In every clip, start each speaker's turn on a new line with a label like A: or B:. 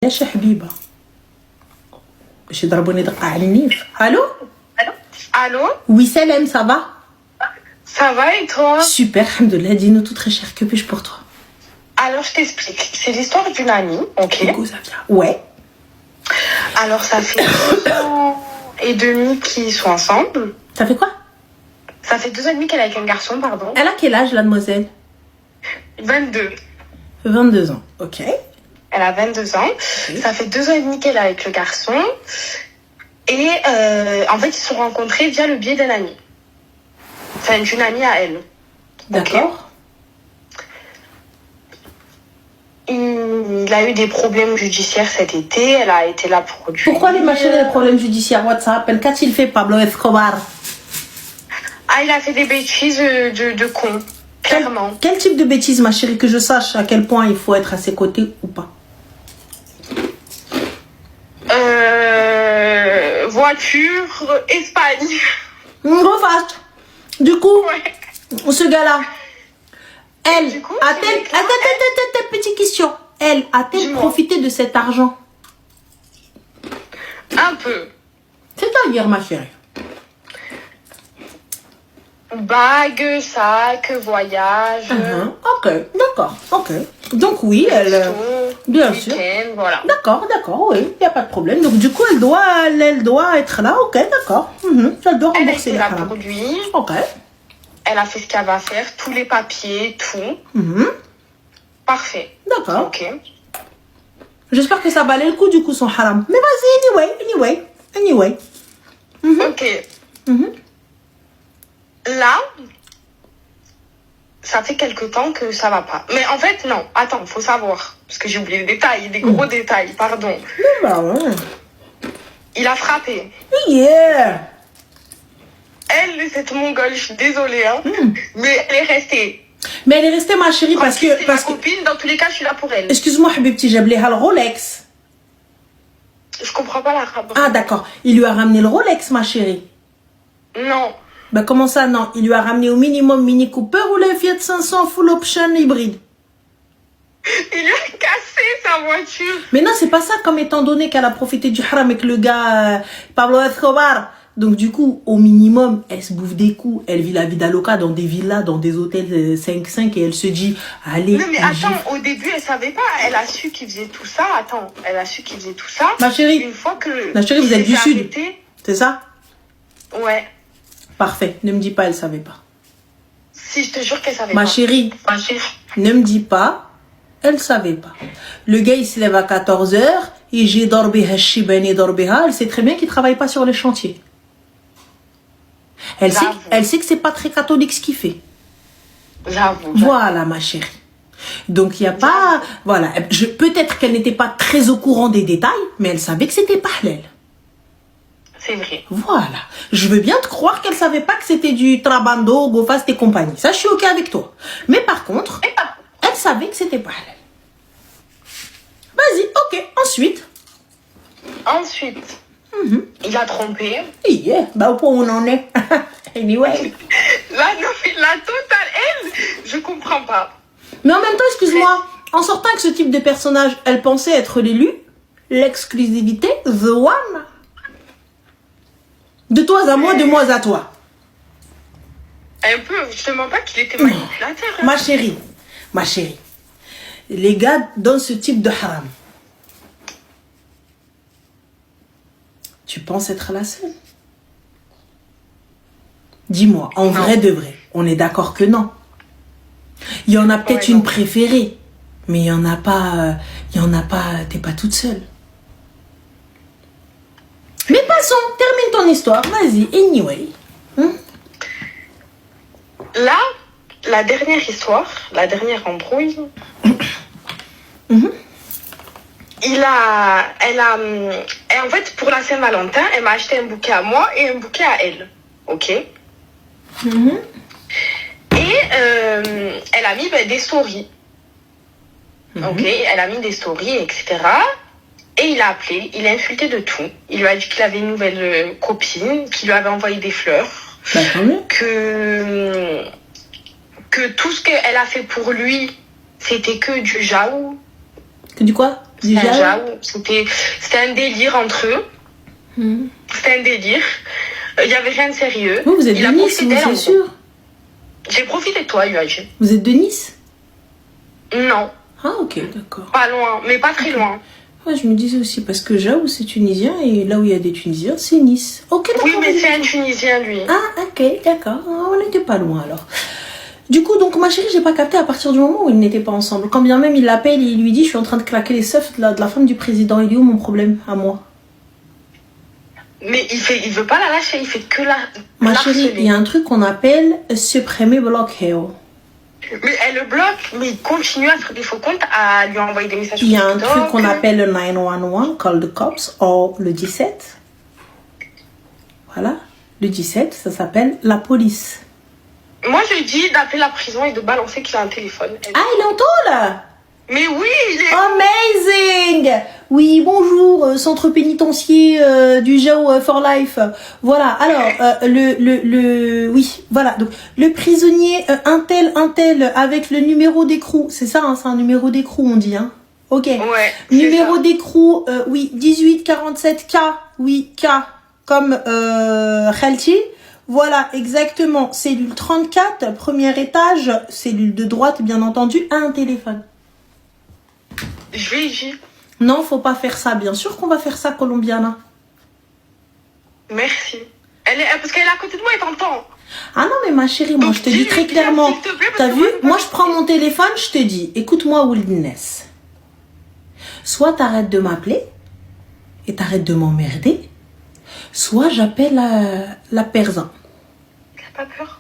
A: يا حبيبه باش يضربوني دقه على النيف. الو
B: Allô?
A: Oui, Salem, ça va?
B: Ça va et toi?
A: Super, alhamdoulilah, dis-nous tout très cher, que puis-je pour toi?
B: Alors, je t'explique. C'est l'histoire d'une amie, ok?
A: Ouais.
B: Alors, ça fait 2 ans et demi qu'ils sont ensemble.
A: Ça fait quoi?
B: Ça fait 2 ans et demi qu'elle est avec un garçon, pardon.
A: Elle a quel âge, la demoiselle?
B: 22.
A: 22 ans, ok.
B: Elle a 22 ans. Okay. Ça fait 2 ans et demi qu'elle est avec le garçon. Et en fait, ils se sont rencontrés via le biais d'un ami. Enfin, d'une amie à elle.
A: D'accord.
B: Okay. Il a eu des problèmes judiciaires cet été. Elle a été là pour lui.
A: Pourquoi les machines et les problèmes judiciaires WhatsApp? Qu'a-t-il fait, Pablo Escobar?
B: Ah, il a fait des bêtises de con. Clairement.
A: Quel type de bêtises, ma chérie, que je sache à quel point il faut être à ses côtés ou pas?
B: Voiture, Espagne.
A: Refasse. Du coup,
B: ouais.
A: Ce gars-là, elle,
B: a-t-elle...
A: Attends, petite question. Elle, a-t-elle profité de cet argent?
B: Un peu.
A: C'est-à-dire, ma chérie?
B: Bague, sac, voyage.
A: Ok, d'accord, ok. Donc oui, elle... bien sûr.
B: Voilà.
A: D'accord, oui, il n'y a pas de problème. Donc du coup, elle doit être là, ok, d'accord. Elle doit rembourser les
B: là pour lui.
A: Ok.
B: Elle a fait ce qu'elle va faire, tous les papiers, tout. Parfait.
A: D'accord.
B: Ok.
A: J'espère que ça valait le coup du coup son haram. Mais vas-y, anyway.
B: Ok. Là, ça fait quelque temps que ça va pas. Mais en fait, non. Attends, faut savoir. Parce que j'ai oublié les détails, des gros détails, pardon.
A: Bah ouais.
B: Il a frappé.
A: Yeah.
B: Elle, cette mongole, je suis désolée, hein. Mais elle est restée.
A: Mais elle est restée, ma chérie, parce que...
B: C'est ma copine, dans tous les cas, je suis là pour elle.
A: Excuse-moi, Habibti, j'ai oublié le Rolex.
B: Je comprends pas l'arabe.
A: Ah, d'accord. Il lui a ramené le Rolex, ma chérie.
B: Non.
A: Ben comment ça, non? Il lui a ramené au minimum Mini Cooper ou le Fiat 500 full option hybride?
B: Il lui a cassé sa voiture.
A: Mais non, c'est pas ça, comme étant donné qu'elle a profité du haram avec le gars Pablo Escobar. Donc du coup, au minimum, elle se bouffe des coups. Elle vit la vida loca dans des villas, dans des hôtels 5-5 et elle se dit, allez...
B: Non mais attends, au début, elle savait pas. Elle a su qu'il faisait tout ça. Attends, elle a su qu'il faisait tout ça.
A: Ma chérie,
B: une fois que
A: ma chérie, vous êtes du sud. C'est ça?
B: Ouais.
A: Parfait, ne me dis pas, elle savait pas.
B: Si, je te jure qu'elle savait
A: pas.
B: Ma
A: chérie, ne me dis pas, elle savait pas. Le gars, il se lève à 14h, et j'ai dormi, elle sait très bien qu'il travaille pas sur les chantiers. Elle sait que c'est pas très catholique ce qu'il fait.
B: J'avoue.
A: Voilà, ma chérie. Donc, il n'y a pas... Voilà, peut-être qu'elle n'était pas très au courant des détails, mais elle savait que c'était pas halal.
B: C'est vrai.
A: Voilà. Je veux bien te croire qu'elle savait pas que c'était du Trabando, GoFast et compagnie. Ça, je suis ok avec toi. Mais par contre, elle savait que c'était pas halal. Vas-y, ok.
B: Ensuite, il a trompé.
A: Yeah, bah au point où on en est. Anyway.
B: La totale, elle, je comprends pas.
A: Mais en même temps, excuse-moi, en sortant avec ce type de personnage, elle pensait être l'élu, l'exclusivité, the one. De toi à moi, de moi à toi.
B: Un peu, je te mens pas qu'il était manipulateur. Hein.
A: Ma chérie, les gars dans ce type de haram, tu penses être la seule? Dis-moi, en vrai de vrai, on est d'accord que non. Il y en a peut-être une préférée, mais il y en a pas, t'es pas toute seule. Mais passons, termine ton histoire, vas-y, anyway.
B: Là, la dernière histoire, la dernière embrouille, et en fait, pour la Saint-Valentin, elle m'a acheté un bouquet à moi et un bouquet à elle, ok? Et elle a mis des stories, ok? Elle a mis des stories, etc., et il a appelé, il a insulté de tout. Il lui a dit qu'il avait une nouvelle copine, qu'il lui avait envoyé des fleurs, que tout ce qu'elle a fait pour lui, c'était que du jaou.
A: Que du quoi? Du
B: C'était un
A: Jaou.
B: Jaou. C'était un délire entre eux. C'était un délire. Il y avait rien de sérieux.
A: Vous êtes
B: Il
A: de
B: a
A: Nice,
B: profité
A: vous,
B: d'elle, en
A: c'est
B: gros.
A: sûr.
B: J'ai profité de toi, UAG.
A: Vous êtes de Nice?
B: Non,
A: Ah, ok, d'accord.
B: pas loin, mais pas très loin.
A: Ouais, je me disais aussi, parce que Jaou, c'est tunisien, et là où il y a des Tunisiens, c'est Nice. Ok, d'accord.
B: Oui, mais c'est un Tunisien, lui.
A: Ah, ok, d'accord. Ah, on n'était pas loin, alors. Du coup, donc, ma chérie, j'ai pas capté à partir du moment où ils n'étaient pas ensemble. Quand bien même il l'appelle et il lui dit, je suis en train de claquer les seufs de la femme du président. Il est où mon problème, à moi?
B: Mais il veut pas la lâcher, il fait que la
A: Ma chérie, il y a un truc qu'on appelle supprimer bloqueo.
B: Mais elle le bloque, mais il continue à faire des faux comptes, à lui envoyer des messages sur
A: Il y a un
B: TikTok.
A: truc qu'on appelle le 911, call the cops, ou le 17. Voilà. Le 17, ça s'appelle la police.
B: Moi, je dis d'appeler la prison et de balancer qu'il a un téléphone.
A: Ah, il est en tôle!
B: Mais oui, il est...
A: Amazing! Oui, bonjour, centre pénitentiaire du Jaou for Life. Voilà, alors, oui, voilà. Donc, le prisonnier un tel, avec le numéro d'écrou. C'est ça, hein, c'est un numéro d'écrou, on dit, hein? Ok.
B: Ouais,
A: Numéro d'écrou, oui, 1847K, oui, K, comme Khalti. Voilà, exactement. Cellule 34, premier étage, cellule de droite, bien entendu, un téléphone.
B: Je lui ai dit.
A: Non, faut pas faire ça. Bien sûr qu'on va faire ça, Colombiana.
B: Merci. Parce qu'elle est à côté de moi, elle t'entend.
A: Ah non, mais ma chérie, moi,
B: Donc,
A: je te dis
B: dis-lui
A: très
B: bien,
A: clairement.
B: s'il te plaît, parce
A: T'as
B: que
A: vu?
B: moi, je
A: Moi,
B: peux
A: je
B: pas
A: prends mon téléphone, je te dis, écoute-moi, Wildness. Soit t'arrêtes de m'appeler et t'arrêtes de m'emmerder, soit j'appelle la persin.
B: T'as pas peur?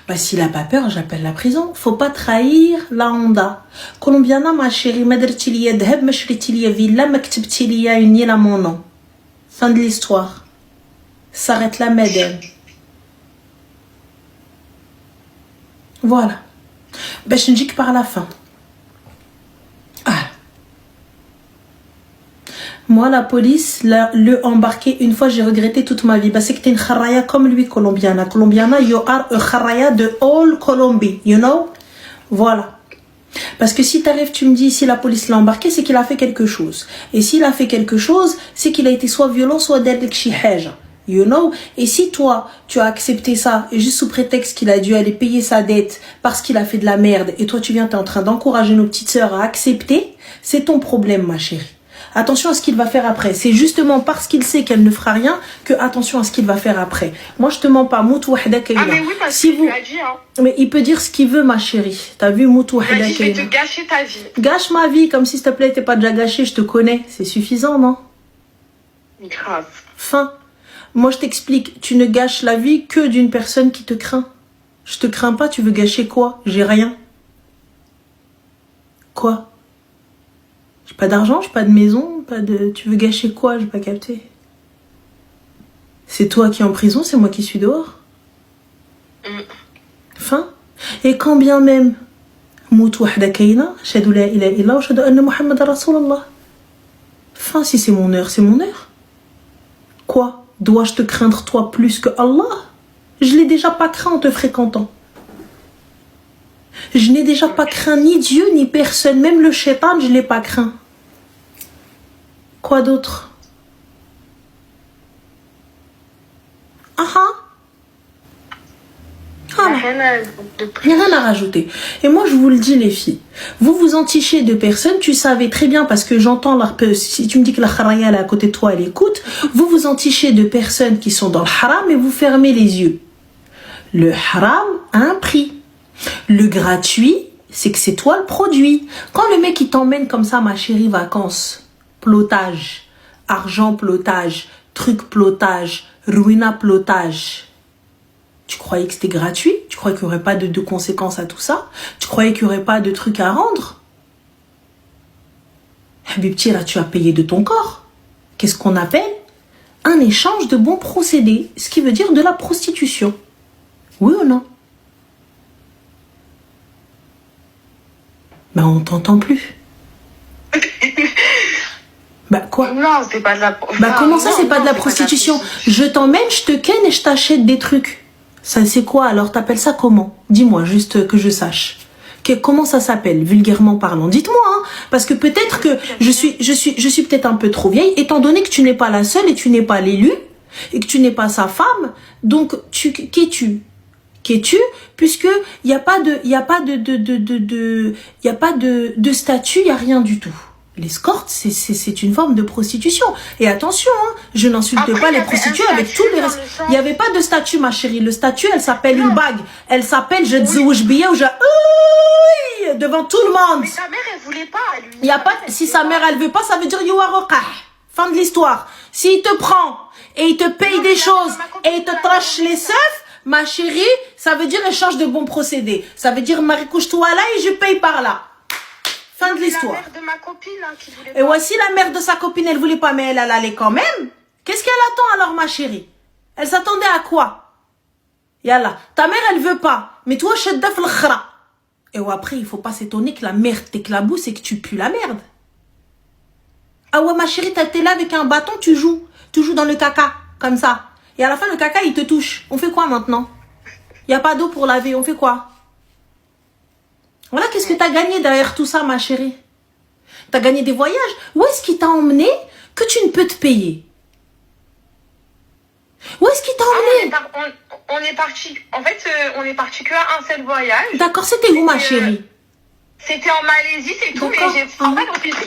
A: Bah, s'il a pas peur, j'appelle la prison. Faut pas trahir la Honda. Colombiana, ma chérie, ma درتي ليا ذهب ما شريتي ليا فيلا ما كتبتي ليا une île à mon nom. Fin de l'histoire. S'arrête là, madame. Voilà. باش نجيك par la fin. Ah. Moi, la police, le embarqué, une fois, j'ai regretté toute ma vie. Parce que t'es une kharaya comme lui, Colombiana. Colombiana, you are a kharaya de all Colombie, you know? Voilà. Parce que si t'arrives, tu me dis, si la police l'a embarqué, c'est qu'il a fait quelque chose. Et s'il a fait quelque chose, c'est qu'il a été soit violent, soit d'être chihaja. You know? Et si toi, tu as accepté ça, et juste sous prétexte qu'il a dû aller payer sa dette parce qu'il a fait de la merde, et toi tu viens, t'es en train d'encourager nos petites sœurs à accepter, c'est ton problème, ma chérie. Attention à ce qu'il va faire après. C'est justement parce qu'il sait qu'elle ne fera rien que attention à ce qu'il va faire après. Moi, je te mens pas. Moutou wahda kayla.
B: Ah, mais oui, parce
A: Si
B: qu'il
A: vous...
B: lui a dit, hein.
A: Mais il peut dire ce qu'il veut, ma chérie. T'as vu, Moutou
B: Il a
A: wahda
B: dit, je vais
A: kayla.
B: te gâcher ta vie.
A: Gâche ma vie, comme si s'il te plaît, t'es pas déjà gâché, je te connais. C'est suffisant, non?
B: Grave.
A: Fin. Moi, je t'explique. Tu ne gâches la vie que d'une personne qui te craint. Je te crains pas, tu veux gâcher quoi? J'ai rien. Quoi? J'ai pas d'argent, j'ai pas de maison, pas de... Tu veux gâcher quoi? J'ai pas capté. C'est toi qui es en prison, c'est moi qui suis dehors. Fin. Et quand bien même, mout wahda kayna, shahadu la ilaha illallah wa shahadu anna Muhammad Rasulullah. Fin, si c'est mon heure, c'est mon heure. Quoi? Dois-je te craindre toi plus que Allah? Je l'ai déjà pas craint en te fréquentant. Je n'ai déjà pas craint ni Dieu ni personne, même le shaitan, je l'ai pas craint. Quoi d'autre? Ah ah.
B: Il n'y a rien de
A: Il
B: plus.
A: n'y a rien à rajouter. Et moi, je vous le dis, les filles. Vous vous entichez de personnes, tu savais très bien, parce que j'entends, si tu me dis que la kharaya, elle est à côté de toi, elle écoute, vous vous entichez de personnes qui sont dans le haram et vous fermez les yeux. Le haram a un prix. Le gratuit, c'est que c'est toi le produit. Quand le mec, il t'emmène comme ça, ma chérie, vacances, plotage, argent plotage, truc plotage, ruina plotage, tu croyais que c'était gratuit? Tu croyais qu'il n'y aurait pas de conséquences à tout ça? Tu croyais qu'il n'y aurait pas de trucs à rendre? Habibti, là, tu as payé de ton corps. Qu'est-ce qu'on appelle un échange de bons procédés, ce qui veut dire de la prostitution. Oui ou non? Ben, on t'entend plus. Bah quoi?
B: Non, c'est pas de la...
A: Bah comment ça,
B: non,
A: c'est pas
B: non,
A: de la
B: c'est
A: prostitution? Je t'emmène, je te ken et je t'achète des trucs. Ça, c'est quoi alors? T'appelles ça comment? Dis-moi, juste que je sache. Comment ça s'appelle, vulgairement parlant? Dites-moi, hein, parce que peut-être que je suis peut-être un peu trop vieille, étant donné que tu n'es pas la seule et tu n'es pas l'élu, et que tu n'es pas sa femme, donc qu'es-tu? Qu'es-tu? Puisque il n'y a pas de statut, il n'y a rien du tout. L'escorte, c'est une forme de prostitution. Et attention, hein, je n'insulte pas les prostituées avec tous les restes. Il n'y avait pas de statut, ma chérie. Le statut, elle s'appelle une bague. Elle s'appelle je tzouj biya ou devant tout le monde.
B: Mais sa mère, elle voulait pas.
A: Il y a pas, si sa mère, elle veut pas, ça veut dire yuwaroka. Fin de l'histoire. S'il te prend et il te paye des choses et il te trache les seufs, ma chérie, ça veut dire échange de bons procédés. Ça veut dire Marie, couche-toi là et je paye par là. Fin de l'histoire.
B: La mère de ma copine hein, qui voulait
A: et voici la mère de sa copine, elle voulait pas, mais elle allait quand même. Qu'est-ce qu'elle attend alors, ma chérie? Elle s'attendait à quoi? Yallah, ta mère, elle veut pas. Mais toi, shaddaf l'khra. Et après, il faut pas s'étonner que la merde t'éclabousse et que tu pues la merde. Ah ouais, ma chérie, t'es là avec un bâton, tu joues dans le caca, comme ça. Et à la fin, le caca, il te touche. On fait quoi maintenant? Il n'y a pas d'eau pour laver, on fait quoi? Voilà, qu'est-ce que tu as gagné derrière tout ça, ma chérie? Tu as gagné des voyages. Où est-ce qu'il t'a emmené que tu ne peux te payer? Où est-ce qu'il t'a emmené?
B: On est parti. En fait, on est parti que à un seul voyage.
A: D'accord, c'était où, ma chérie?
B: C'était en Malaisie, c'est tout. Mais en fait,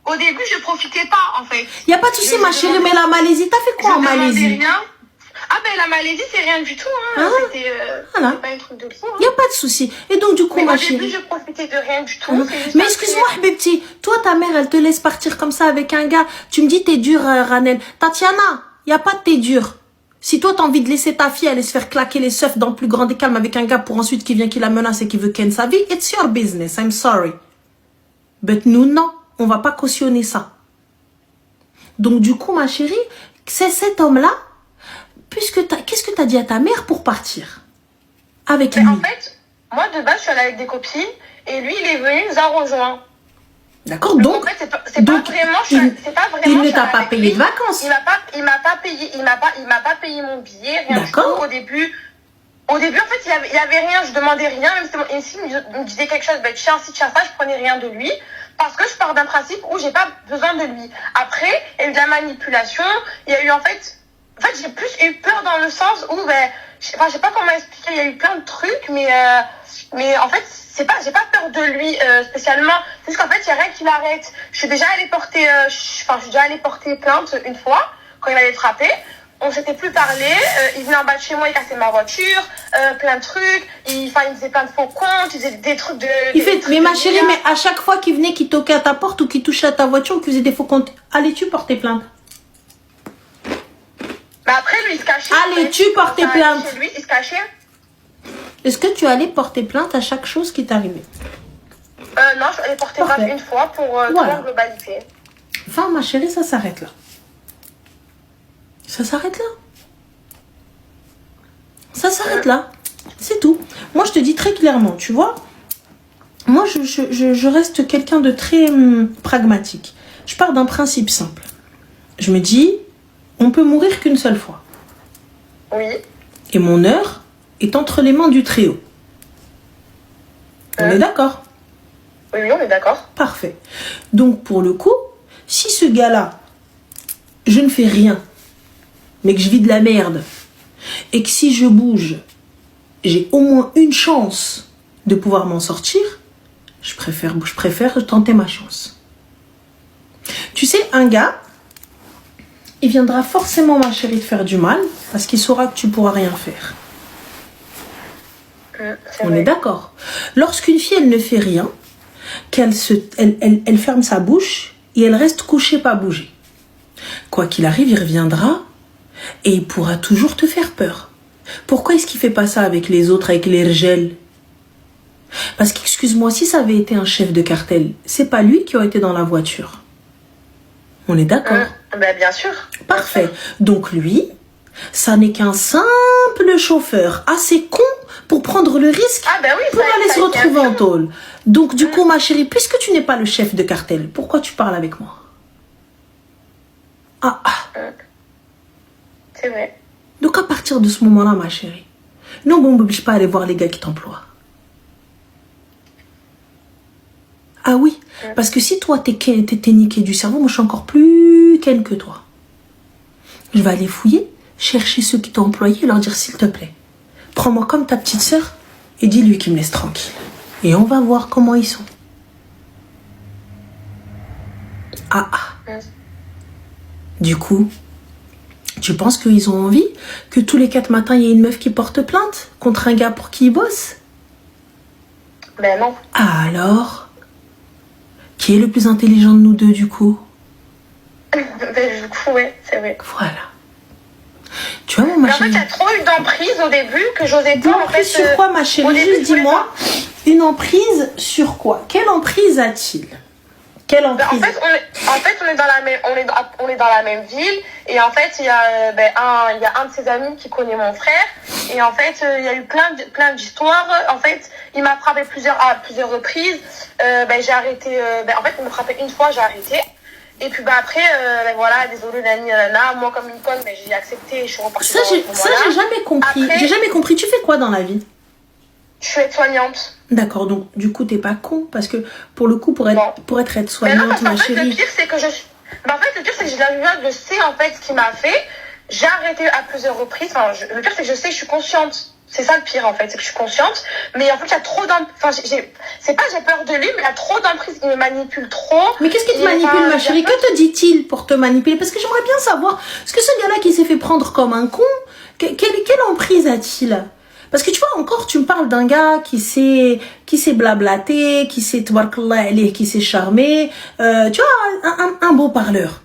B: au début, je profitais pas, en fait.
A: Il n'y a pas de souci, ma chérie, mais la Malaisie, t'as fait quoi en Malaisie?
B: Rien. Ah ben la Malaisie, c'est rien du tout. Hein. C'était
A: voilà.
B: pas un truc de fou.
A: Il n'y a pas de souci. Et donc, du coup, ma chérie...
B: Au début, je profitais de rien du tout.
A: Mais excuse-moi, Habibti, toi, ta mère, elle te laisse partir comme ça avec un gars. Tu me dis, t'es dur, Ranel. Tatiana, il n'y a pas de t'es dur. Si toi, t'as envie de laisser ta fille aller se faire claquer les seufs dans le plus grand des calmes avec un gars pour ensuite qui vient, qui la menace et qui veut ken sa vie, it's your business, I'm sorry. But nous, non, on va pas cautionner ça. Donc, du coup, ma chérie, c'est cet homme-là, qu'est-ce que tu as dit à ta mère pour partir avec lui?
B: En fait, moi de base, je suis allée avec des copines et lui, il est venu, nous a rejoints.
A: D'accord, donc,
B: en fait, c'est pas vraiment,
A: il ne t'a pas payé de vacances.
B: Il m'a pas payé mon billet, rien du tout. Au début, en fait, il y avait rien, je demandais rien, même si il me disait quelque chose, tiens, si tiens ça, je prenais rien de lui. Parce que je pars d'un principe où j'ai pas besoin de lui. Après, il y a eu de la manipulation, il y a eu en fait, j'ai plus eu peur dans le sens où, je sais pas comment expliquer, il y a eu plein de trucs, mais en fait, j'ai pas peur de lui spécialement. C'est juste qu'en fait, il y a rien qui l'arrête. Je suis déjà allée porter plainte une fois quand il m'avait frappé. On s'était plus parlé. Il venait en bas de chez moi, il cassait ma voiture, plein de trucs. Il faisait plein de faux comptes, il faisait des trucs de.
A: Mais ma chérie, mais à chaque fois qu'il venait, qu'il toquait à ta porte ou qu'il touchait à ta voiture ou qu'il faisait des faux comptes, allais-tu porter plainte?
B: Mais après, lui, il se cachait.
A: Allais-tu porter plainte?
B: Chez lui, il se cachait.
A: Est-ce que tu allais porter plainte à chaque chose qui t'arrivait?
B: Non, je allais porter plainte une fois pour toute la globalité.
A: Enfin, ma chérie, ça s'arrête là. Ça s'arrête là. Ça s'arrête là. C'est tout. Moi, je te dis très clairement, tu vois. Moi, je reste quelqu'un de très pragmatique. Je pars d'un principe simple. Je me dis, on peut mourir qu'une seule fois.
B: Oui.
A: Et mon heure est entre les mains du Très-Haut. On est d'accord?
B: Oui, on est d'accord.
A: Parfait. Donc, pour le coup, si ce gars-là, je ne fais rien, mais que je vis de la merde, et que si je bouge, j'ai au moins une chance de pouvoir m'en sortir, je préfère tenter ma chance. Tu sais, un gars, il viendra forcément, ma chérie, te faire du mal, parce qu'il saura que tu pourras rien faire. On est d'accord. Lorsqu'une fille, elle ne fait rien, qu'elle elle ferme sa bouche, et elle reste couchée, pas bouger. Quoi qu'il arrive, il reviendra, et il pourra toujours te faire peur. Pourquoi est-ce qu'il fait pas ça avec les autres, avec les rgels? Parce qu'excuse-moi, si ça avait été un chef de cartel, c'est pas lui qui aurait été dans la voiture. On est d'accord?
B: Bien sûr.
A: Parfait. Donc lui, ça n'est qu'un simple chauffeur assez con pour prendre le risque pour aller se retrouver en tôle. Donc du coup, ma chérie, puisque tu n'es pas le chef de cartel, pourquoi tu parles avec moi?
B: C'est vrai.
A: Donc à partir de ce moment-là, ma chérie, non, bon, je ne peux pas aller voir les gars qui t'emploient. Ah oui, parce que si toi, t'es niqué du cerveau, moi, je suis encore plus ken que toi. Je vais aller fouiller, chercher ceux qui t'ont employé et leur dire, s'il te plaît, prends-moi comme ta petite sœur et dis-lui qu'il me laisse tranquille. Et on va voir comment ils sont. Ah. Du coup, tu penses qu'ils ont envie que tous les 4 matins, il y ait une meuf qui porte plainte contre un gars pour qui il bosse?
B: Ben non.
A: Alors, qui est le plus intelligent de nous deux, du coup?
B: Ben, du coup, ouais, c'est vrai.
A: Voilà. Tu vois, ma chérie.
B: En fait, il y a trop eu d'emprise au début que j'osais pas.
A: En fait, sur quoi, ma chérie? Juste dis-moi, une emprise sur quoi? Quelle emprise a-t-il? Quelle emprise?
B: En fait, on est dans la même ville et en fait, il y a un de ses amis qui connaît mon frère et en fait, il y a eu plein d'histoires. En fait, il m'a frappé à plusieurs reprises. J'ai arrêté. En fait, il me frappait une fois, j'ai arrêté. Et puis après, voilà, désolé, nana, moi comme une conne, j'ai accepté et je suis repartie.
A: Ça, j'ai jamais compris. Après, j'ai jamais compris. Tu fais quoi dans la vie?
B: Je suis aide-soignante.
A: D'accord, donc du coup, t'es pas con parce que pour le coup, pour être aide-soignante, ma chérie.
B: Le pire, c'est que je sais en fait ce qu'il m'a fait. J'ai arrêté à plusieurs reprises. Enfin, le pire, c'est que je sais, je suis consciente. C'est ça le pire en fait, c'est que je suis consciente. Mais en fait, il y a trop d'emprise. Enfin, c'est pas j'ai peur de lui, mais il y a trop d'emprise. Il me manipule trop.
A: Mais qu'est-ce qui te manipule, ma chérie? Que te dit-il pour te manipuler? Parce que j'aimerais bien savoir. Est-ce que ce gars-là qui s'est fait prendre comme un con, quelle emprise a-t-il? Parce que tu vois, encore, tu me parles d'un gars qui s'est blablaté, qui s'est charmé. Tu vois, un beau parleur.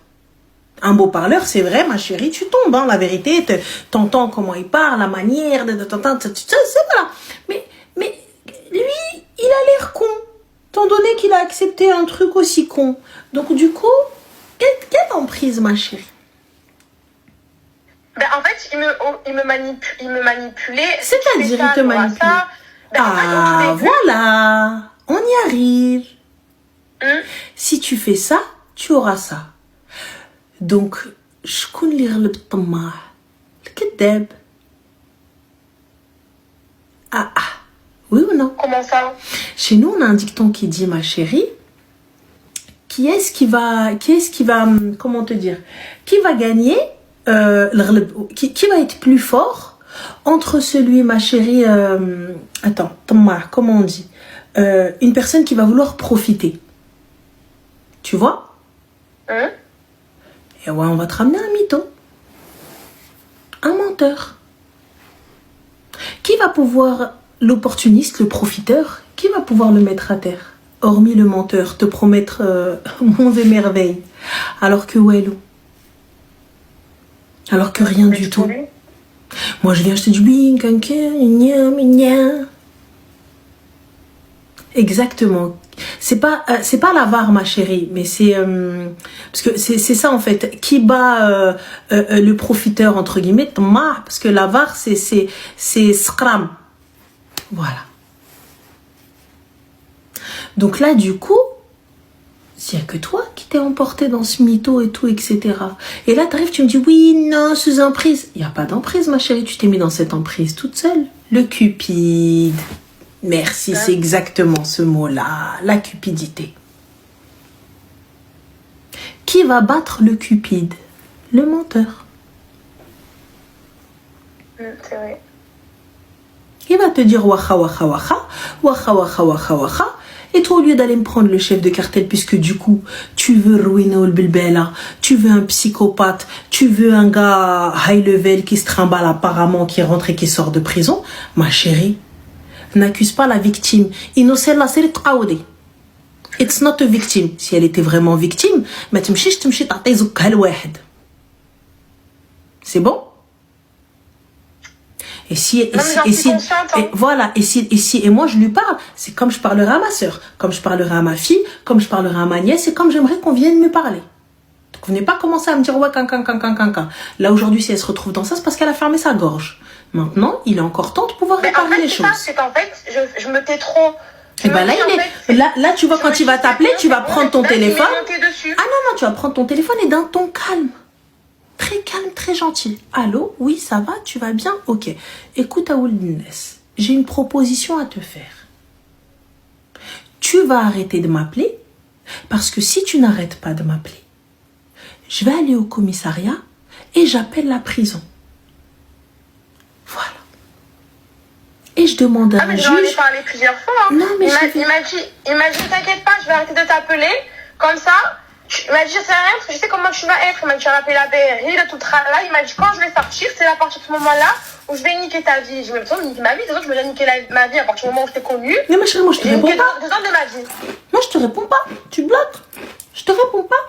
A: Un beau parleur, c'est vrai, ma chérie, tu tombes, hein, la vérité, t'entends comment il parle, la manière, c'est voilà. Mais lui, il a l'air con, étant donné qu'il a accepté un truc aussi con. Donc, du coup, quelle emprise, ma chérie?
B: En fait, il me manipulait.
A: C'est-à-dire, il te manipule. Voilà, on y arrive. Si tu fais ça, tu auras ça. Donc, شكون اللي يغلب الطماع؟ الكذاب. Oui ou non?
B: Comment ça?
A: Chez nous, on a un dicton qui dit, ma chérie, qui est-ce qui va, comment te dire, qui va gagner, qui va être plus fort entre celui, ma chérie, attends, comment on dit, une personne qui va vouloir profiter. Tu vois? Et ouais, on va te ramener un mytho. Un menteur. Qui va pouvoir, l'opportuniste, le profiteur, qui va pouvoir le mettre à terre? Hormis le menteur, te promettre monts et merveilles. Alors que Wello. Alors que rien du tout. Moi, je viens, je te dis, oui, quelqu'un, exactement. C'est pas l'avare, ma chérie, mais c'est parce que c'est ça en fait qui bat le profiteur entre guillemets, parce que l'avare c'est scram. Voilà. Donc là du coup, s'il y a que toi qui t'es emporté dans ce mytho et tout, etc. Et là t'arrives, tu me dis oui, non, sous emprise. Il y a pas d'emprise, ma chérie, tu t'es mis dans cette emprise toute seule. Le cupide. Merci, c'est exactement ce mot-là, la cupidité. Qui va battre le cupide? Le menteur.
B: C'est vrai.
A: Il va te dire waha waha waha, waha waha waha waha, et toi au lieu d'aller me prendre le chef de cartel, puisque du coup tu veux ruiner le bilbela, tu veux un psychopathe, tu veux un gars high level qui se trimballe apparemment, qui rentre et qui sort de prison, ma chérie, n'accuse pas la victime. Innocent la série tqaoudi. It's not a victim. Si elle était vraiment victime, mais تمشيش تعطي زكها لواحد. C'est bon? Et moi je lui parle, c'est comme je parlerai à ma soeur, comme je parlerai à ma fille, comme je parlerai à ma nièce, et comme j'aimerais qu'on vienne me parler. Donc venez pas commencer à me dire ouais can. Là aujourd'hui si elle se retrouve dans ça, c'est parce qu'elle a fermé sa gorge. Maintenant, il est encore temps de pouvoir réparer les choses.
B: C'est qu'en fait, je me tais trop.
A: Et ben là, tu vois, quand il va t'appeler, tu vas prendre ton téléphone. Ah non, tu vas prendre ton téléphone et d'un ton calme. Très calme, très gentil. Allô, oui, ça va, tu vas bien? Ok. Écoute, Aouldines, j'ai une proposition à te faire. tu vas arrêter de m'appeler, parce que si tu n'arrêtes pas de m'appeler, je vais aller au commissariat et j'appelle la prison. Voilà. Et je demande à un juge...
B: j'en ai parlé plusieurs fois. Hein.
A: Non, mais
B: il m'a dit, t'inquiète pas, je vais arrêter de t'appeler. Comme ça, il m'a dit, je sais rien, parce que je sais comment tu vas être. Il m'a dit, tu vas appeler la BRI, le tout là. Il m'a dit, quand je vais sortir, c'est à partir de ce moment-là où je vais niquer ta vie. J'ai même besoin de niquer ma vie. C'est vrai que je me déjà niqué ma vie à partir du moment où je t'ai connue.
A: Mais ma chérie, moi, je te réponds pas.
B: 2 ans de ma vie.
A: Moi, je te réponds pas. Tu bloques. Je te réponds pas.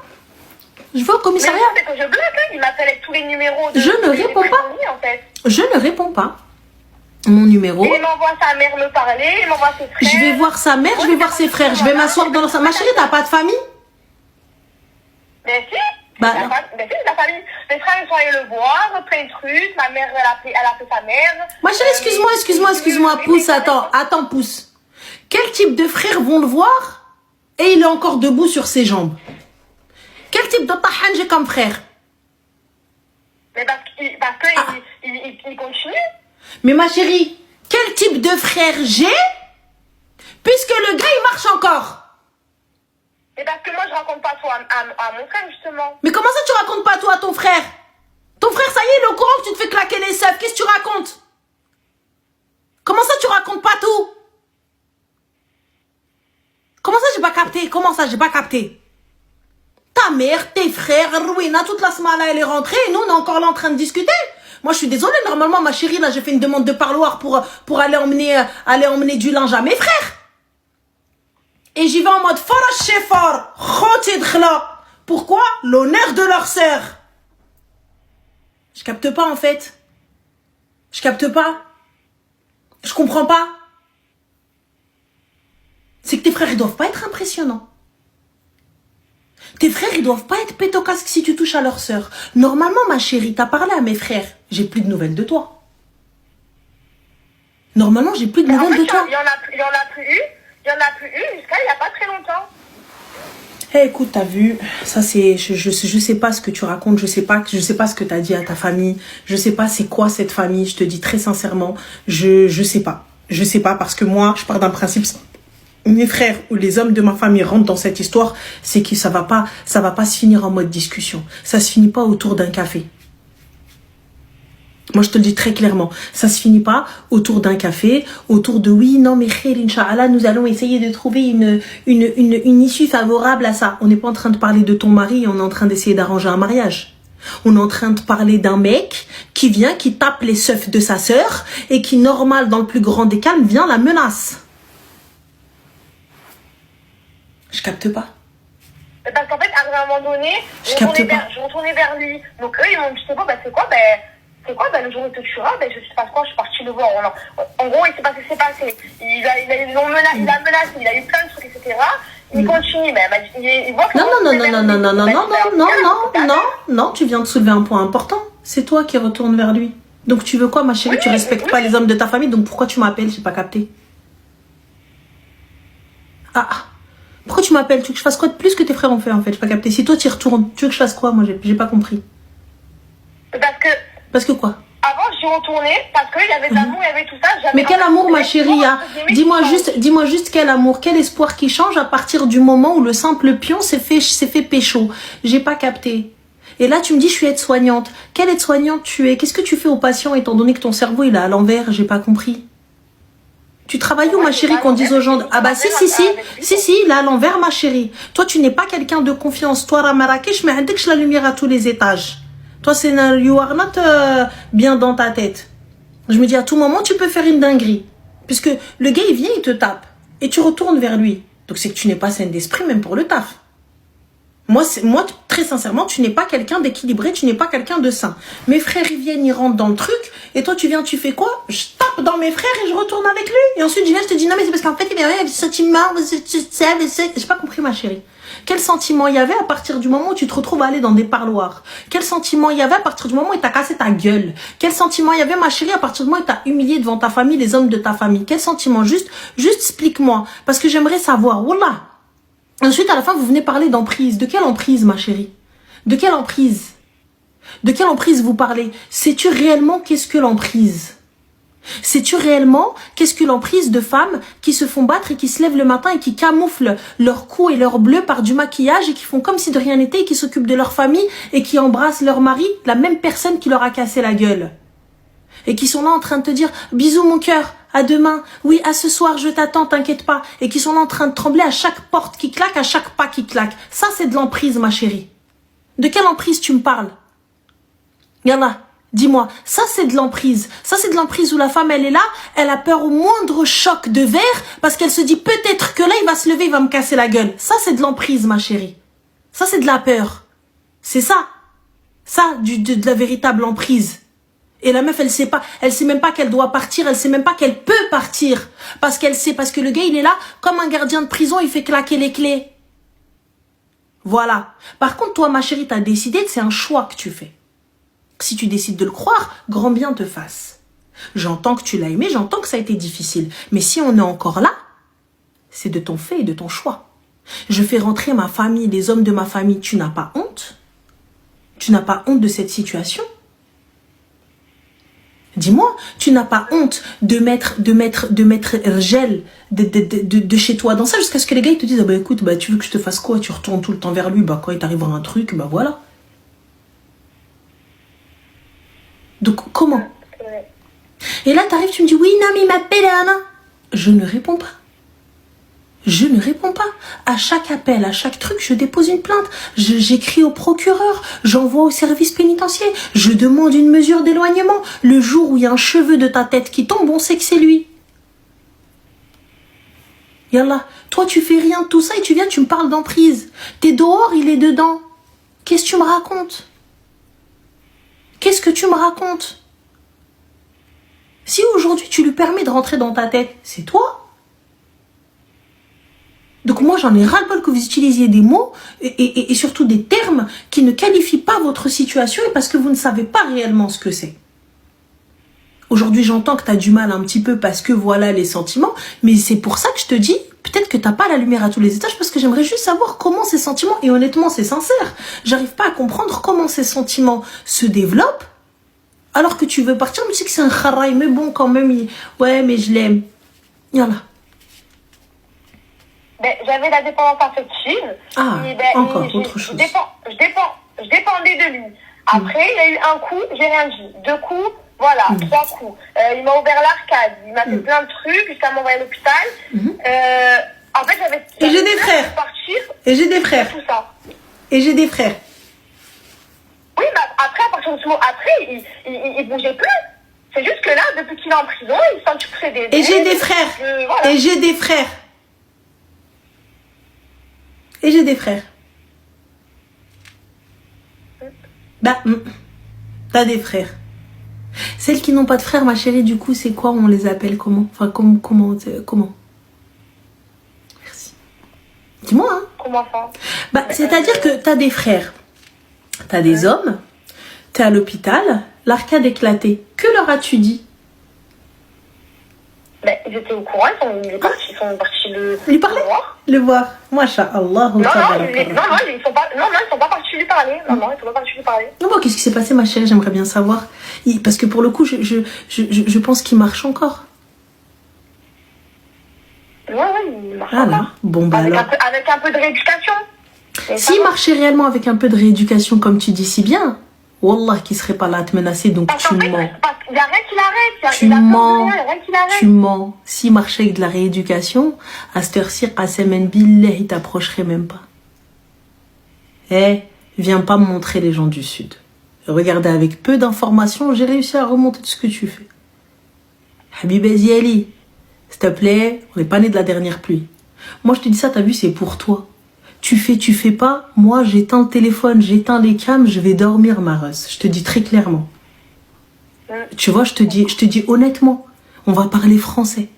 A: Je vais au commissariat.
B: Mais c'est que je bloque, hein. Il m'appelle avec tous les numéros.
A: Je ne réponds pas.
B: En fait.
A: Je ne réponds pas. Mon numéro.
B: Et il m'envoie sa mère me parler, il m'envoie ses frères.
A: Je vais voir sa mère, je vais voir ses frères. Je vais m'asseoir dans sa... Ma chérie, t'as pas de famille?
B: Mais si.
A: Bah,
B: Mais si, la famille. Mes frères, ils sont allés le voir, plein de trucs. Ma mère, elle a fait sa mère.
A: Ma chérie, excuse-moi. Pousse, attends, pousse. Quel type de frères vont le voir et il est encore debout sur ses jambes? Quel type de tahan j'ai comme frère?
B: Mais parce qu'il continue.
A: Mais ma chérie, quel type de frère j'ai puisque le gars il marche encore?
B: Mais parce que moi je raconte pas tout à mon frère justement.
A: Mais comment ça tu racontes pas tout à ton frère? Ton frère ça y est, il est au courant que tu te fais claquer les seufs. Qu'est-ce que tu racontes? Comment ça tu racontes pas tout? Comment ça j'ai pas capté? Comment ça j'ai pas capté? Ta mère, tes frères, Rouina, toute la semaine là elle est rentrée et nous on est encore là en train de discuter. Moi, je suis désolée. Normalement, ma chérie, là, j'ai fait une demande de parloir pour aller emmener du linge à mes frères. Et j'y vais en mode fort chez fort. Pourquoi? L'honneur de leur sœur. Je capte pas, en fait. Je capte pas. Je comprends pas. C'est que tes frères, ils doivent pas être impressionnants. Tes frères, ils doivent pas être pétocasques si tu touches à leur sœur. Normalement, ma chérie, t'as parlé à mes frères. J'ai plus de nouvelles de toi. Normalement, j'ai plus de nouvelles de toi.
B: Il y en a plus eu jusqu'à il y a pas très longtemps.
A: Hey, écoute, t'as vu, ça c'est, je sais pas ce que tu racontes, je sais pas ce que t'as dit à ta famille, je sais pas c'est quoi cette famille, je te dis très sincèrement, je sais pas parce que moi, je pars d'un principe, mes frères ou les hommes de ma famille rentrent dans cette histoire, c'est que ça va pas se finir en mode discussion. Ça se finit pas autour d'un café. Moi, je te le dis très clairement. Ça se finit pas autour d'un café, autour de oui, non, mais khair, Inch'Allah, nous allons essayer de trouver une issue favorable à ça. On n'est pas en train de parler de ton mari, on est en train d'essayer d'arranger un mariage. On est en train de parler d'un mec qui vient, qui tape les seufs de sa sœur et qui, normal, dans le plus grand des calmes, vient la menace. Je capte pas.
B: Parce qu'en fait, à un moment donné, je retournais vers lui. Donc eux, ils m'ont dit, c'est quoi, le jour où il te tuera, je sais pas quoi, je suis partie le voir. En gros, il s'est passé ce qui s'est passé. Il a menacé, il a eu plein de trucs, etc. Il continue, mais il voit que...
A: Non, tu viens de soulever un point important. C'est toi qui retourne vers lui. Donc tu veux quoi, ma chérie? Tu respectes pas les hommes de ta famille, donc pourquoi tu m'appelles? J'ai pas capté. Pourquoi tu m'appelles? Tu veux que je fasse quoi de plus que tes frères ont fait en fait? J'ai pas capté. Si toi tu y retournes, tu veux que je fasse quoi? Moi j'ai pas compris. Parce que quoi?
B: Avant j'y retournais parce qu'il y avait de l'amour, il y avait tout ça.
A: Mais quel amour ma chérie? Dis-moi juste quel amour, quel espoir qui change à partir du moment où le simple pion s'est fait pécho. J'ai pas capté. Et là tu me dis je suis aide-soignante. Quelle aide-soignante tu es? Qu'est-ce que tu fais aux patients étant donné que ton cerveau il est à l'envers? J'ai pas compris. Tu travailles où, ma chérie, qu'on dise aux gens... Ah bah si, là, à l'envers, ma chérie. Toi, tu n'es pas quelqu'un de confiance. Toi, à Marrakech, mais dès que je la lumière à tous les étages. Toi, c'est you are not bien dans ta tête. Je me dis, à tout moment, tu peux faire une dinguerie. Puisque le gars, il vient, il te tape. Et tu retournes vers lui. Donc, c'est que tu n'es pas saine d'esprit, même pour le taf. Moi, très sincèrement, tu n'es pas quelqu'un d'équilibré, tu n'es pas quelqu'un de sain. Mes frères, ils viennent, ils rentrent dans le truc, et toi, tu viens, tu fais quoi? Je tape dans mes frères et je retourne avec lui. Et ensuite, je viens, je te dis, non, mais c'est parce qu'en fait, il y avait ce sentiment, j'ai pas compris, ma chérie. Quel sentiment il y avait à partir du moment où tu te retrouves à aller dans des parloirs? Quel sentiment il y avait à partir du moment où il t'a cassé ta gueule? Quel sentiment il y avait, ma chérie, à partir du moment où il t'a humilié devant ta famille, les hommes de ta famille? Quel sentiment? Juste explique-moi. Parce que j'aimerais savoir. Wallah. Ensuite, à la fin, vous venez parler d'emprise. De quelle emprise, ma chérie? De quelle emprise? De quelle emprise vous parlez? Sais-tu réellement qu'est-ce que l'emprise? Sais-tu réellement qu'est-ce que l'emprise de femmes qui se font battre et qui se lèvent le matin et qui camouflent leur cou et leur bleu par du maquillage et qui font comme si de rien n'était et qui s'occupent de leur famille et qui embrassent leur mari, la même personne qui leur a cassé la gueule. Et qui sont là en train de te dire « Bisous mon cœur, à demain, oui à ce soir je t'attends, t'inquiète pas » et qui sont là en train de trembler à chaque porte qui claque, à chaque pas qui claque. Ça c'est de l'emprise ma chérie. De quelle emprise tu me parles? Yallah, dis-moi, ça c'est de l'emprise. Ça c'est de l'emprise où la femme elle est là, elle a peur au moindre choc de verre parce qu'elle se dit peut-être que là il va se lever, il va me casser la gueule. Ça c'est de l'emprise ma chérie. Ça c'est de la peur. C'est ça. Ça, de la véritable emprise. Et la meuf elle sait même pas qu'elle doit partir, elle sait même pas qu'elle peut partir. Parce que le gars il est là comme un gardien de prison, il fait claquer les clés. Voilà. Par contre toi ma chérie t'as décidé que c'est un choix que tu fais. Si tu décides de le croire, grand bien te fasse. J'entends que tu l'as aimé, j'entends que ça a été difficile. Mais si on est encore là, c'est de ton fait et de ton choix. Je fais rentrer ma famille, les hommes de ma famille. Tu n'as pas honte? Tu n'as pas honte de cette situation? Dis-moi, tu n'as pas honte de mettre gel de chez toi dans ça jusqu'à ce que les gars ils te disent ah bah écoute, bah tu veux que je te fasse quoi? Tu retournes tout le temps vers lui, bah quand il t'arrivera un truc, bah voilà. Donc, comment? Et là, t'arrives, tu me dis, oui, non, mais il m'appelle, Anna. Je ne réponds pas. Je ne réponds pas. À chaque appel, à chaque truc, je dépose une plainte. J'écris au procureur. J'envoie au service pénitentiaire. Je demande une mesure d'éloignement. Le jour où il y a un cheveu de ta tête qui tombe, on sait que c'est lui. Yallah, toi, tu fais rien de tout ça et tu viens, tu me parles d'emprise. T'es dehors, il est dedans. Qu'est-ce que tu me racontes? Qu'est-ce que tu me racontes? Si aujourd'hui tu lui permets de rentrer dans ta tête, c'est toi. Donc moi j'en ai ras-le-bol que vous utilisiez des mots et surtout des termes qui ne qualifient pas votre situation et parce que vous ne savez pas réellement ce que c'est. Aujourd'hui j'entends que tu as du mal un petit peu parce que voilà les sentiments, mais c'est pour ça que je te dis, peut-être que tu n'as pas la lumière à tous les étages parce que j'aimerais juste savoir comment ces sentiments, et honnêtement c'est sincère, j'arrive pas à comprendre comment ces sentiments se développent alors que tu veux partir, mais tu sais que c'est un kharaï, mais bon quand même, ouais mais je l'aime. Yallah.
B: Ben, j'avais la dépendance affective.
A: Ah,
B: et
A: encore autre chose.
B: Je dépendais de lui. Après, il y a eu un coup, j'ai rien dit. 2 coups, voilà, 3 coups. Il m'a ouvert l'arcade, il m'a fait plein de trucs jusqu'à m'envoyer à l'hôpital. En fait, j'avais
A: et j'ai des frères.
B: Partir,
A: et j'ai des frères.
B: Tout ça.
A: Et j'ai des frères.
B: Oui, mais après, à partir de ce moment, après, il bougeait plus. C'est juste que là, depuis qu'il est en prison, il sent que tu pousses des...
A: Et j'ai des frères. Voilà. Et j'ai des frères. Et j'ai des frères. Bah, t'as des frères. Celles qui n'ont pas de frères, ma chérie, du coup, c'est quoi? On les appelle comment? Enfin, comment? Merci. Dis-moi, hein.
B: Comment ça?
A: Bah, c'est-à-dire que t'as des frères. T'as des hommes. T'es à l'hôpital. L'arcade éclaté. Que leur as-tu dit?
B: Ben, ils étaient au courant, ils sont partis
A: lui parler, le voir. Masha'Allah.
B: Non, ils sont pas partis lui parler. Non, ils sont pas partis lui parler.
A: Non, bon, qu'est-ce qui s'est passé, ma chérie? J'aimerais bien savoir. Parce que pour le coup, je pense qu'il marche encore.
B: Ouais, il marche encore.
A: Bon, bah
B: avec
A: alors.
B: Avec un peu de rééducation.
A: S'il marchait réellement avec un peu de rééducation, comme tu dis si bien, Wallah, qui serait pas là à te menacer, donc tu mens.
B: Il n'y a rien qui l'arrête.
A: Tu mens. Tu mens. S'il marchait avec de la rééducation, à cette heure-ci, Qasem Billah, il t'approcherait même pas. Viens pas me montrer les gens du Sud. Regardez, avec peu d'informations, j'ai réussi à remonter tout ce que tu fais. Habib Ziali, s'il te plaît, on n'est pas né de la dernière pluie. Moi, je te dis ça, t'as vu, c'est pour toi. Tu fais pas. Moi, j'éteins le téléphone, j'éteins les cams, je vais dormir, ma Rose. Je te dis très clairement. Tu vois, je te dis honnêtement, on va parler français.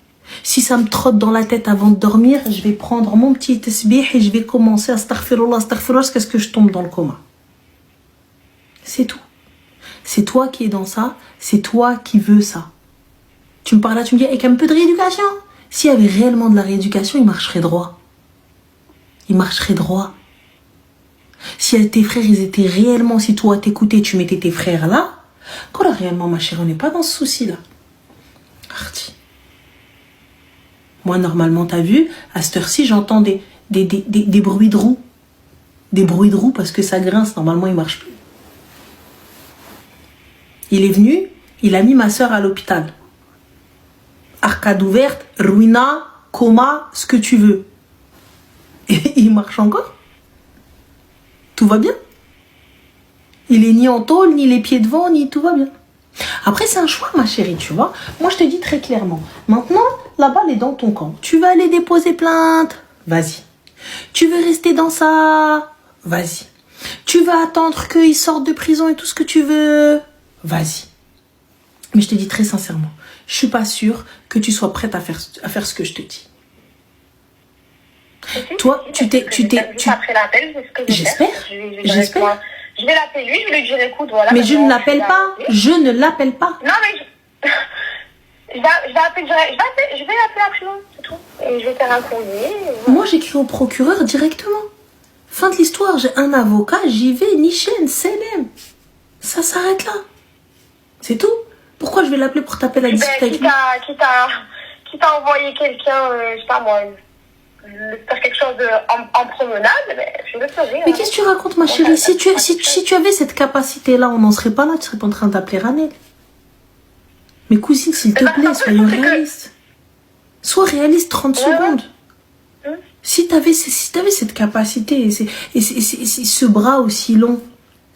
A: Si ça me trotte dans la tête avant de dormir, je vais prendre mon petit tasbih et je vais commencer à astaghfirullah jusqu'à ce que je tombe dans le coma. C'est tout. C'est toi qui es dans ça, c'est toi qui veux ça. Tu me parles là, tu me dis, avec un peu de rééducation. S'il y avait réellement de la rééducation, il marcherait droit. Il marcherait droit. Si tes frères, ils étaient réellement, si toi t'écoutais, tu mettais tes frères là, quand réellement, ma chérie, on n'est pas dans ce souci-là. Parti. Moi, normalement, t'as vu, à cette heure-ci, j'entends des bruits de roues. Des bruits de roues parce que ça grince. Normalement, il marche plus. Il est venu, il a mis ma soeur à l'hôpital. Arcade ouverte, ruina, coma, ce que tu veux. Et il marche encore. Tout va bien. Il est ni en tôle, ni les pieds devant, ni tout va bien. Après, c'est un choix, ma chérie, tu vois. Moi, je te dis très clairement. Maintenant, la balle est dans ton camp. Tu veux aller déposer plainte? Vas-y. Tu veux rester dans ça? Vas-y. Tu veux attendre qu'il sorte de prison et tout ce que tu veux? Vas-y. Mais je te dis très sincèrement, je suis pas sûre que tu sois prête à faire ce que je te dis. Toi, tu t'es...
B: Après l'appel, c'est ce que je vais faire.
A: J'espère.
B: Je vais l'appeler lui, je vais lui dire écoute, voilà.
A: Mais je ne l'appelle pas. Je ne l'appelle pas.
B: Non, mais je vais appeler direct. Je vais l'appeler après, c'est tout. Et je vais faire un courrier. Voilà.
A: Moi, j'écris au procureur directement. Fin de l'histoire, j'ai un avocat, j'y vais, Nichen, Selem. Ça s'arrête là. C'est tout. Pourquoi je vais l'appeler pour taper la discussion avec lui?
B: Qui t'a envoyé quelqu'un, je sais pas moi, faire quelque chose en promenade, mais je le ferai.
A: Mais qu'est-ce que tu racontes, ma chérie? Si tu avais cette capacité-là, on n'en serait pas là, tu serais pas en train d'appeler Ranel. Mais cousine, s'il te plaît, soyons réalistes. Sois réaliste 30 secondes. Si t'avais cette capacité et ce bras aussi long,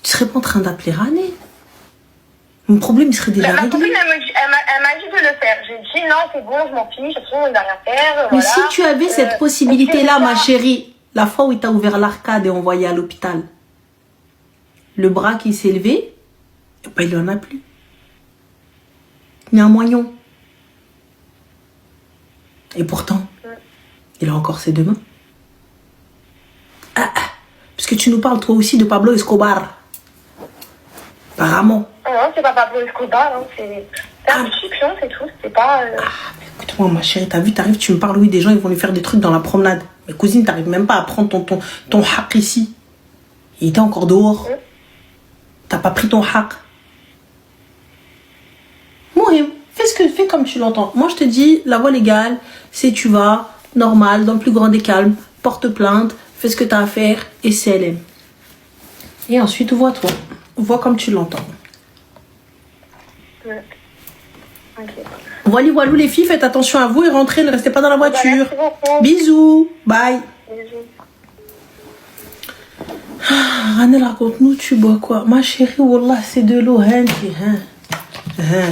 A: tu serais pas en train d'appeler Ranel. Mon problème, il serait déjà réglé.
B: Ma copine, elle m'a dit de le faire. J'ai dit non, c'est bon, je m'en fiche, de toute façon, il n'y a rien à faire.
A: Mais si tu avais cette possibilité-là, ma chérie, la fois où il t'a ouvert l'arcade et envoyé à l'hôpital, le bras qui s'est levé, ben, il n'y en a plus. Il y a un moignon. Et pourtant, il a encore ses deux mains. Puisque tu nous parles toi aussi de Pablo Escobar. Apparemment.
B: Non, c'est pas Pablo Escobar, hein, c'est une fiction, c'est tout. C'est pas.
A: Mais écoute-moi, ma chérie, t'as vu, t'arrives, tu me parles, oui, des gens, ils vont lui faire des trucs dans la promenade. Mais cousine, t'arrives même pas à prendre ton haq ici. Il était encore dehors. T'as pas pris ton haq. Mohim, fais comme tu l'entends. Moi, je te dis, la voie légale, c'est tu vas, normal, dans le plus grand des calmes, porte plainte, fais ce que t'as à faire, et CLM. Et ensuite, vois-toi. Vois comme tu l'entends.
B: Okay.
A: Voilà, les filles, faites attention à vous et rentrez, ne restez pas dans la voiture.
B: Bah,
A: bisous, bye.
B: Bisous.
A: Ranel, raconte-nous, tu bois quoi? Ma chérie, wallah, c'est de l'eau, hein,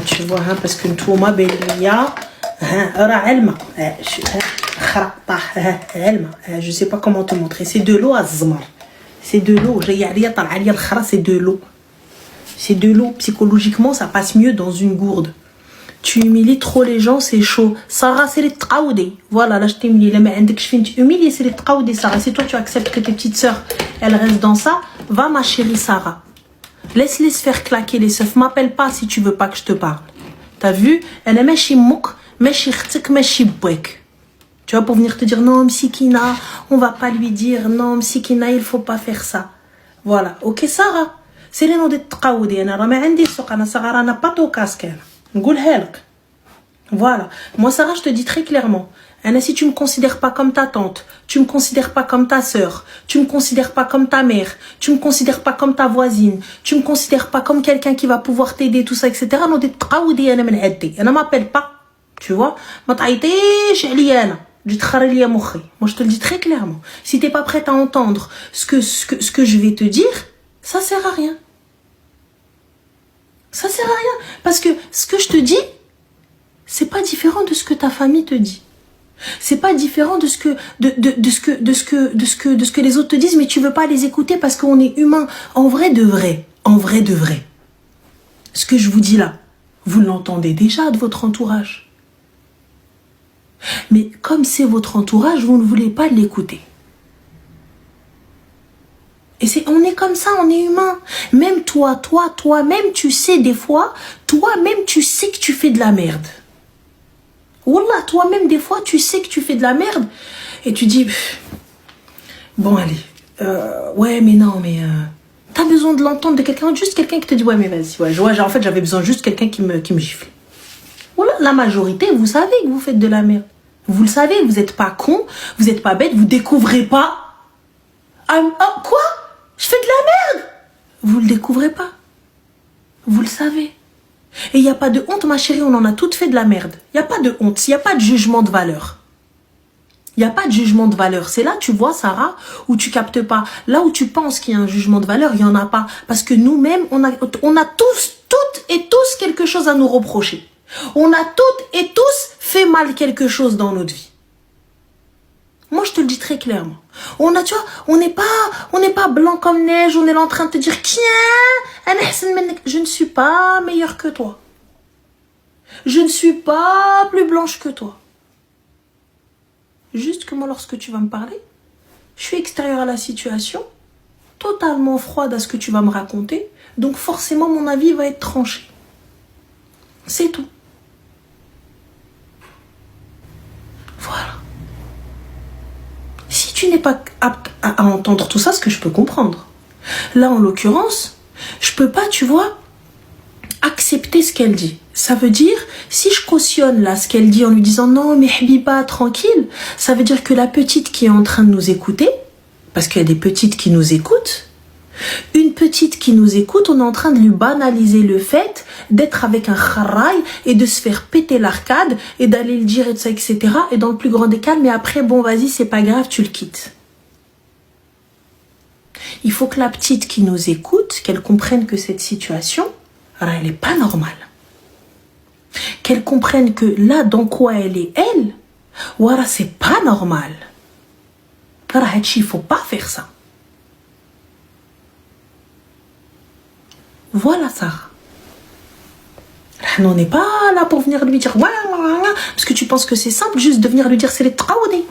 A: tu vois, hein, parce que tout ma belle, je sais pas comment te montrer. C'est de l'eau à zmar. C'est de l'eau. C'est de l'eau. C'est de l'eau. Psychologiquement, ça passe mieux dans une gourde. Tu humilies trop les gens, c'est chaud. Sarah, c'est les tqaoudé. Voilà, là, je t'humilie. Tu humilies, c'est les tqaoudé, Sarah. Si toi, tu acceptes que tes petites sœurs, elles restent dans ça, va, ma chérie Sarah. Laisse-les se faire claquer les seufs. M'appelle pas si tu veux pas que je te parle. T'as vu? Elle est meshi mouk, meshi khtik, meshi bouek. Tu vois, pour venir te dire, non, Msikina, on va pas lui dire, non, Msikina, il faut pas faire ça. Voilà. Ok, Sarah. C'est les noms des tqaoudé. Sarah n'a pas ton casque. Voilà. Moi, Sarah, je te dis très clairement. Si tu me considères pas comme ta tante, tu me considères pas comme ta sœur, tu me considères pas comme ta mère, tu me considères pas comme ta voisine, tu me considères pas comme quelqu'un qui va pouvoir t'aider, tout ça, etc. Non, des tqaoudé, elle m'appelle pas. Tu vois? Moi, je te le dis très clairement. Si t'es pas prête à entendre ce que je vais te dire, ça sert à rien. Ça sert à rien. Parce que ce que je te dis, c'est pas différent de ce que ta famille te dit. C'est pas différent de ce que les autres te disent, mais tu veux pas les écouter parce qu'on est humain. En vrai de vrai. Ce que je vous dis là, vous l'entendez déjà de votre entourage. Mais comme c'est votre entourage, vous ne voulez pas l'écouter. Et on est comme ça, on est humain. Même toi-même, tu sais des fois, toi-même, tu sais que tu fais de la merde. Wallah, toi-même, des fois, tu sais que tu fais de la merde. Et tu dis, bon, allez, ouais, mais non, mais t'as besoin de l'entendre de quelqu'un, juste quelqu'un qui te dit, ouais, mais vas-y, ouais, en fait, j'avais besoin juste de quelqu'un qui me gifle. Voilà, la majorité, vous savez que vous faites de la merde. Vous le savez, vous n'êtes pas con, vous n'êtes pas bête, vous découvrez pas. Quoi? Je fais de la merde? Vous le découvrez pas. Vous le savez. Et il n'y a pas de honte, ma chérie, on en a toutes fait de la merde. Il n'y a pas de honte, il n'y a pas de jugement de valeur. Il n'y a pas de jugement de valeur. C'est là, tu vois, Sarah, où tu captes pas. Là où tu penses qu'il y a un jugement de valeur, il n'y en a pas. Parce que nous-mêmes, on a tous, toutes et tous quelque chose à nous reprocher. On a toutes et tous fait mal quelque chose dans notre vie. Moi, je te le dis très clairement. Tu vois, on n'est pas blanc comme neige, on est là en train de te dire, tiens, je ne suis pas meilleure que toi. Je ne suis pas plus blanche que toi. Juste que moi, lorsque tu vas me parler, je suis extérieure à la situation, totalement froide à ce que tu vas me raconter, donc forcément, mon avis va être tranché. C'est tout. Voilà. Si tu n'es pas apte à entendre tout ça, ce que je peux comprendre. Là, en l'occurrence, je peux pas, tu vois, accepter ce qu'elle dit. Ça veut dire, si je cautionne là ce qu'elle dit en lui disant non mais Habiba, tranquille, ça veut dire que la petite qui est en train de nous écouter, parce qu'il y a des petites qui nous écoutent, une petite qui nous écoute, on est en train de lui banaliser le fait d'être avec un kharaï et de se faire péter l'arcade et d'aller le dire et tout ça, etc. Et dans le plus grand des cas, mais après, bon vas-y, c'est pas grave, tu le quittes. Il faut que la petite qui nous écoute, qu'elle comprenne que cette situation, elle n'est pas normale. Qu'elle comprenne que là, dans quoi elle est, elle, voilà, c'est pas normal. Il faut pas faire ça. Voilà ça. On n'est pas là pour venir lui dire parce que tu penses que c'est simple juste de venir lui dire c'est les traoudés.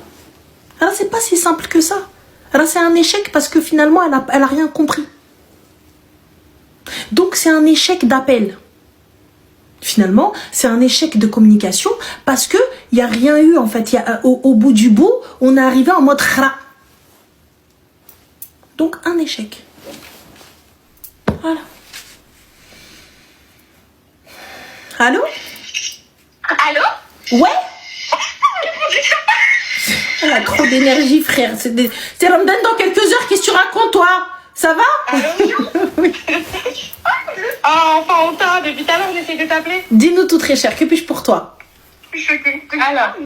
A: Alors c'est pas si simple que ça. Alors c'est un échec parce que finalement elle a rien compris. Donc c'est un échec d'appel. Finalement, c'est un échec de communication parce que il y a rien eu en fait. Au bout du bout, on est arrivé en mode khra. Donc un échec. Voilà. Allô?
B: Allô?
A: Ouais? Elle a trop d'énergie, frère. C'est Ramadan dans quelques heures. Qu'est-ce que tu racontes, toi? Ça va?
B: Allô?
A: Oui.
B: Oh, enfin, on t'a, depuis tout à l'heure, j'essaie de t'appeler.
A: Dis-nous tout très cher. Que puis-je pour toi?
B: Alors.